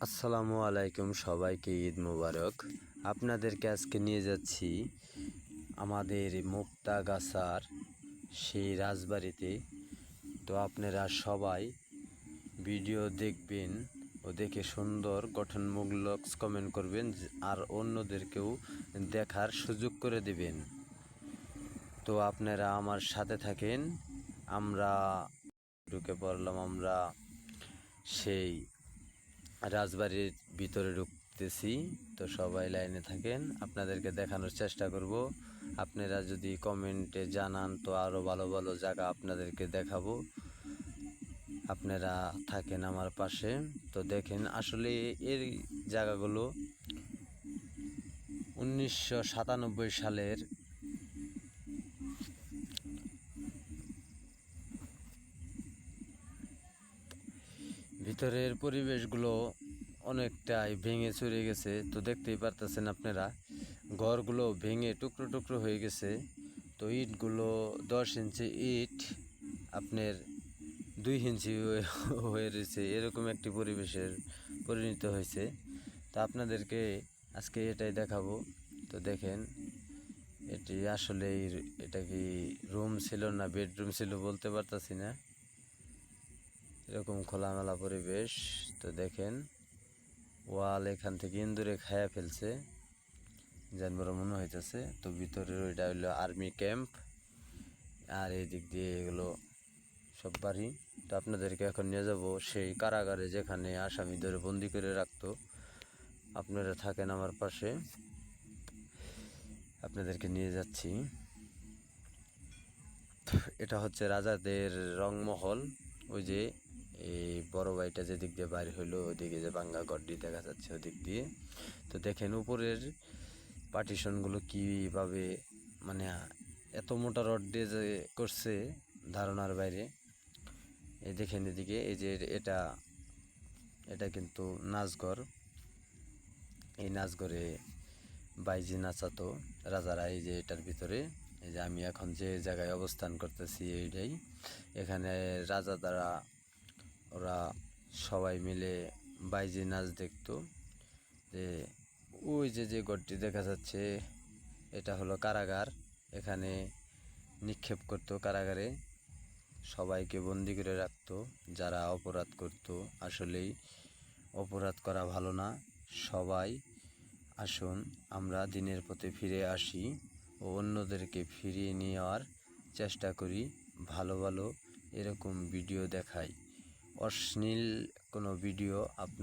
আসসালামু আলাইকুম, সবাইকে ঈদ মোবারক। আপনাদেরকে আজকে নিয়ে যাচ্ছি আমাদের মুক্তাগাছার সেই রাজবাড়িতে। তো আপনারা সবাই ভিডিও দেখবেন ও দেখে সুন্দর গঠনমূলক কমেন্ট করবেন আর অন্যদেরকেও দেখার সুযোগ করে দেবেন। তো আপনারা আমার সাথে থাকেন। আমরা ঢুকে পড়লাম, আমরা সেই রাজবাড়ির ভিতরে ঢুকতেছি। তো সবাই লাইনে থাকেন, আপনাদেরকে দেখানোর চেষ্টা করব। আপনারা যদি কমেন্টে জানান তো আরও ভালো ভালো জায়গা আপনাদেরকে দেখাবো। আপনারা থাকেন আমার পাশে। তো দেখেন, আসলে এই জায়গাগুলো 1997 সালের ভিতরের পরিবেশগুলো অনেকটাই ভেঙে চুরে গেছে। তো দেখতেই পারতেছেন আপনারা, ঘরগুলো ভেঙে টুকরো টুকরো হয়ে গেছে। তো ইটগুলো 10 ইঞ্চি ইট আপনার 2 ইঞ্চি হয়ে রয়েছে, এরকম একটি পরিবেশের পরিণত হয়েছে। তো আপনাদেরকে আজকে এটাই দেখাবো। তো দেখেন, এটি আসলে এটা কি রুম ছিল না বেডরুম ছিল বলতে পারতাছি না, এরকম খোলামেলা পরিবেশ। তো দেখেন, ওয়াল এখান থেকে ইন্দুরে খায়া ফেলছে জানবার মনে হইতেছে। তো ভিতরের ওইটা হইলো আর্মি ক্যাম্প, আর এই দিক দিয়ে এগুলো সব বাড়ি। তো আপনাদেরকে এখন নিয়ে যাব সেই কারাগারে, যেখানে আসামিদের বন্দি করে রাখতো। আপনারা থাকেন আমার পাশে, আপনাদেরকে নিয়ে যাচ্ছি। এটা হচ্ছে রাজাদের রংমহল। ওই যে এই বড় বাড়িটা যেদিক দিয়ে বাইরে হইলো, ওইদিকে যে ভাঙ্গা গড্ডি দেখা যাচ্ছে ওদিক দিয়ে। তো দেখেন উপরের পার্টিশনগুলো কীভাবে, মানে এত মোটা রড দিয়ে যে করছে ধারণার বাইরে। এই দেখেন এদিকে, এই যে এটা এটা কিন্তু নাচঘর। এই নাচঘরে বাইজি নাচাতো রাজারা। এই যে এটার ভিতরে, এই যে আমি এখন যে জায়গায় অবস্থান করতেছি এইটাই। এখানে রাজা দ্বারা ওরা সবাই মিলে বাইজি নাচ দেখতো। যে ওই যে যে ঘরটি দেখা যাচ্ছে, এটা হলো কারাগার। এখানে নিক্ষেপ করতো কারাগারে, সবাইকে বন্দি করে রাখতো যারা অপরাধ করত। আসলেই অপরাধ করা ভালো না। সবাই আসুন আমরা দিনের পথে ফিরে আসি ও অন্যদেরকে ফিরিয়ে নেওয়ার চেষ্টা করি। ভালো ভালো এরকম ভিডিও দেখাই, অশ্লীল কোনো ভিডিও আপনার